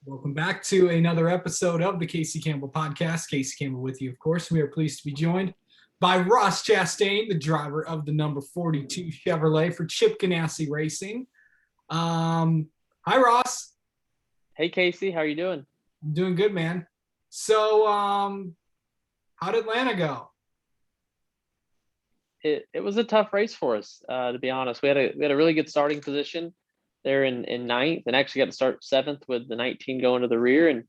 Welcome back to another episode of the Casey Campbell Podcast. Casey Campbell with you, of course. We are pleased to be joined by Ross Chastain, the driver of the number 42 Chevrolet for Chip Ganassi Racing. Hi, Ross. Hey, Casey. How are you doing? I'm doing good, man. So, how'd Atlanta go? It was a tough race for us, to be honest. We had a really good starting position there in ninth, and actually got to start seventh with the 19 going to the rear. And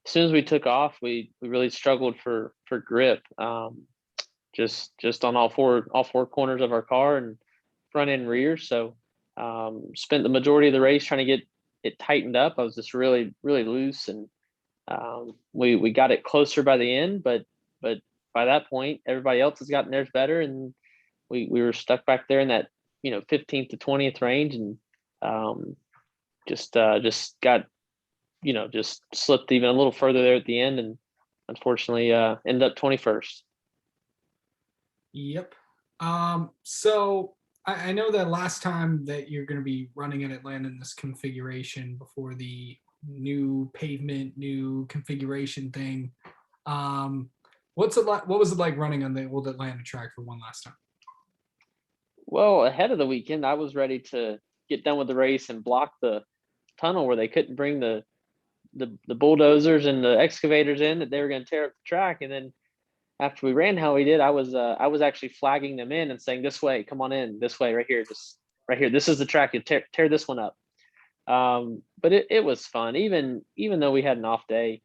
as soon as we took off, we really struggled for grip, just on all four corners of our car and front and rear. So spent the majority of the race trying to get it tightened up. I was just really loose, and we got it closer by the end, but by that point, everybody else has gotten theirs better, and we were stuck back there in that 15th to 20th range, and just got just slipped even a little further there at the end, and unfortunately ended up 21st. Yep. So I know that last time that you're going to be running at Atlanta in this configuration before the new pavement, new configuration thing. What was it like running on the old Atlanta track for one last time? Well, ahead of the weekend, I was ready to get done with the race and block the tunnel where they couldn't bring the bulldozers and the excavators in, that they were going to tear up the track. And then after we ran how we did, I was actually flagging them in and saying, "This way, come on in, this way, right here, just right here. This is the track. You tear this one up." But it was fun, even though we had an off day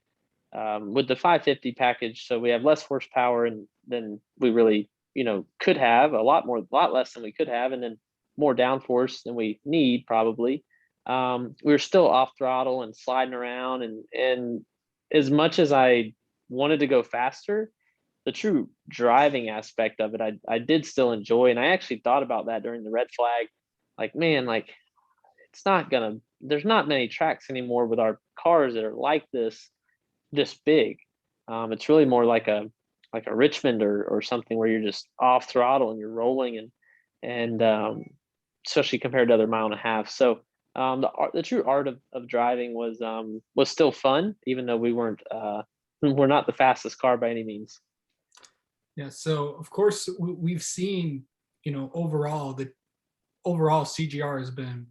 with the 550 package. So we have less horsepower than we really could have, a lot less than we could have, and then more downforce than we need probably. We were still off throttle and sliding around, and as much as I wanted to go faster, the true driving aspect of it, I did still enjoy. And I actually thought about that during the red flag. Like, man, like there's not many tracks anymore with our cars that are like this big. It's really more like a Richmond or something where you're just off throttle and you're rolling, and especially compared to other mile and a half. So the true art of driving was still fun, even though we're not the fastest car by any means. Yeah. So of course we've seen, overall CGR has been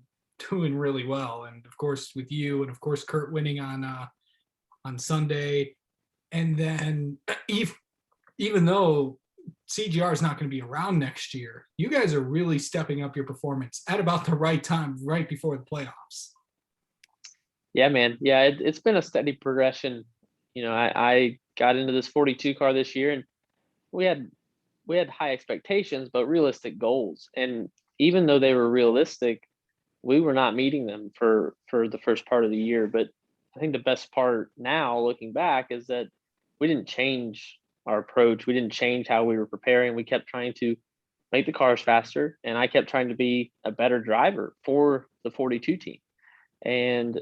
doing really well, and of course with you, and of course Kurt winning on Sunday, and then even though CGR is not going to be around next year, you guys are really stepping up your performance at about the right time, right before the playoffs. Yeah, man. Yeah, it's been a steady progression. I got into this 42 car this year, and we had high expectations, but realistic goals. And even though they were realistic, we were not meeting them for the first part of the year. But I think the best part now, looking back, is that we didn't change our approach. We didn't change how we were preparing. We kept trying to make the cars faster, and I kept trying to be a better driver for the 42 team. And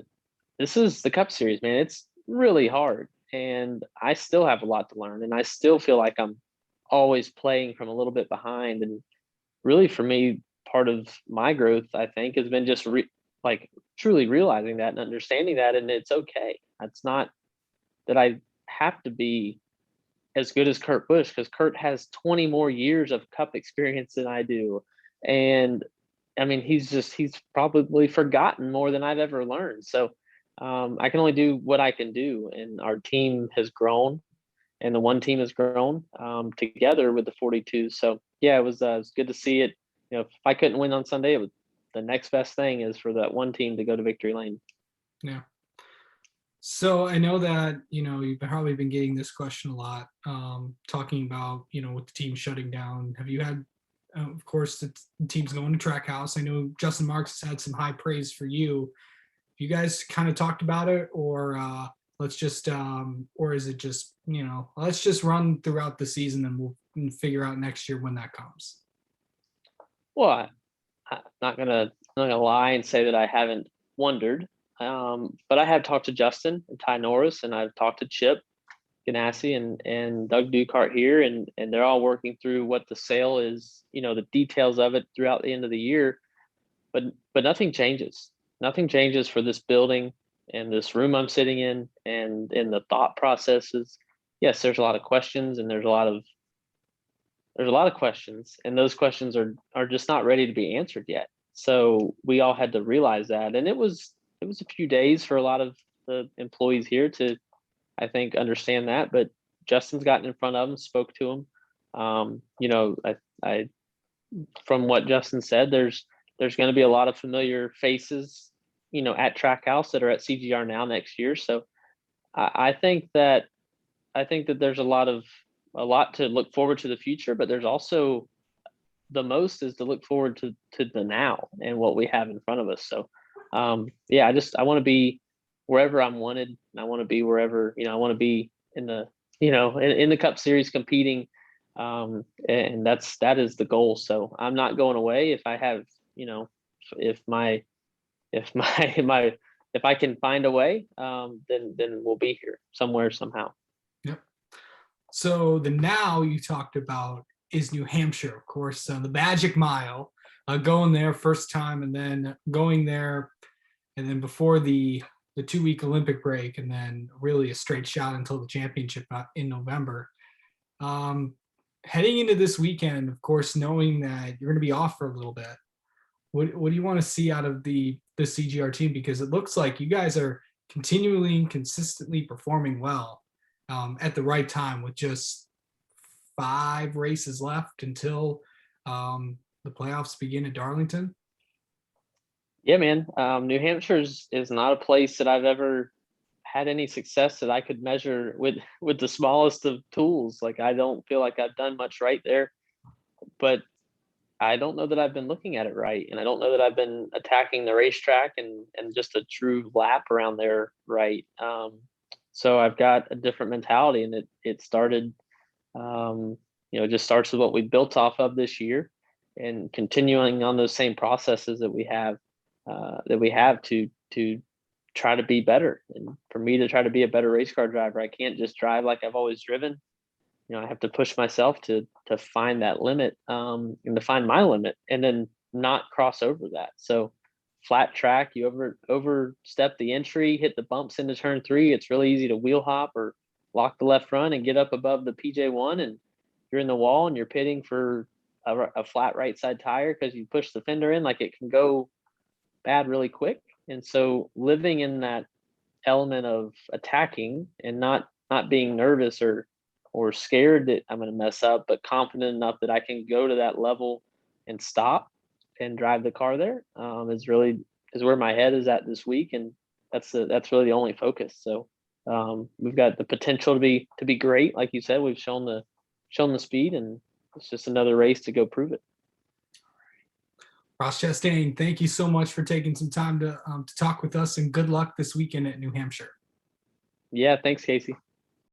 this is the Cup Series, man. It's really hard, and I still have a lot to learn, and I still feel like I'm always playing from a little bit behind. And really, for me, part of my growth, I think, has been just truly realizing that and understanding that, and it's okay. It's not that I have to be as good as Kurt Busch, because Kurt has 20 more years of Cup experience than I do. And I mean, he's probably forgotten more than I've ever learned. So I can only do what I can do. And our team has grown, and the one team has grown together with the 42. So yeah, it was good to see it. If I couldn't win on Sunday, the next best thing is for that one team to go to victory lane. Yeah. So I know that, you've probably been getting this question a lot, talking about, with the team shutting down. Have you had, of course, the team's going to Trackhouse. I know Justin Marks has had some high praise for you. You guys kind of talked about it, or let's just, or is it just, let's just run throughout the season and we'll figure out next year when that comes? Well, I'm not gonna lie and say that I haven't wondered. But I have talked to Justin and Ty Norris, and I've talked to Chip Ganassi and Doug Ducart here, and they're all working through what the sale is, the details of it throughout the end of the year. But nothing changes. Nothing changes for this building. and this room I'm sitting in and in the thought processes, yes, there's a lot of questions, and there's a lot of questions, and those questions are just not ready to be answered yet. So we all had to realize that, and it was a few days for a lot of the employees here to, I think, understand that. But Justin's gotten in front of them, spoke to them. I from what Justin said, there's going to be a lot of familiar faces, at Trackhouse that are at CGR now next year. So I think that there's a lot to look forward to the future, but there's also the most is to look forward to the now and what we have in front of us. So yeah, I want to be wherever I'm wanted, and I want to be wherever, I want to be in the, in the Cup Series competing. And that is the goal. So I'm not going away. If I have, if my if I can find a way, then we'll be here somewhere somehow. Yep. So the now you talked about is New Hampshire, of course, the Magic Mile, going there first time, and then going there, and then before the 2-week Olympic break, and then really a straight shot until the championship in November. Heading into this weekend, of course, knowing that you're going to be off for a little bit, what do you want to see out of the CGR team? Because it looks like you guys are continually and consistently performing well at the right time, with just 5 races left until the playoffs begin at Darlington. Yeah, man. New Hampshire is not a place that I've ever had any success that I could measure with the smallest of tools. Like, I don't feel like I've done much right there, but I don't know that I've been looking at it right, and I don't know that I've been attacking the racetrack and just a true lap around there right. So I've got a different mentality, and it started, it just starts with what we built off of this year, and continuing on those same processes that we have to try to be better. And for me to try to be a better race car driver, I can't just drive like I've always driven. I have to push myself to find that limit, and to find my limit, and then not cross over that. So flat track, you overstep the entry, hit the bumps into turn 3. It's really easy to wheel hop or lock the left front and get up above the PJ1, and you're in the wall and you're pitting for a flat right side tire because you push the fender in. Like, it can go bad really quick. And so living in that element of attacking and not being nervous or scared that I'm going to mess up, but confident enough that I can go to that level and stop and drive the car there, is where my head is at this week. And that's really the only focus. So we've got the potential to be great. Like you said, we've shown the speed, and it's just another race to go prove it. Ross Chastain, thank you so much for taking some time to talk with us, and good luck this weekend at New Hampshire. Yeah, thanks, Casey.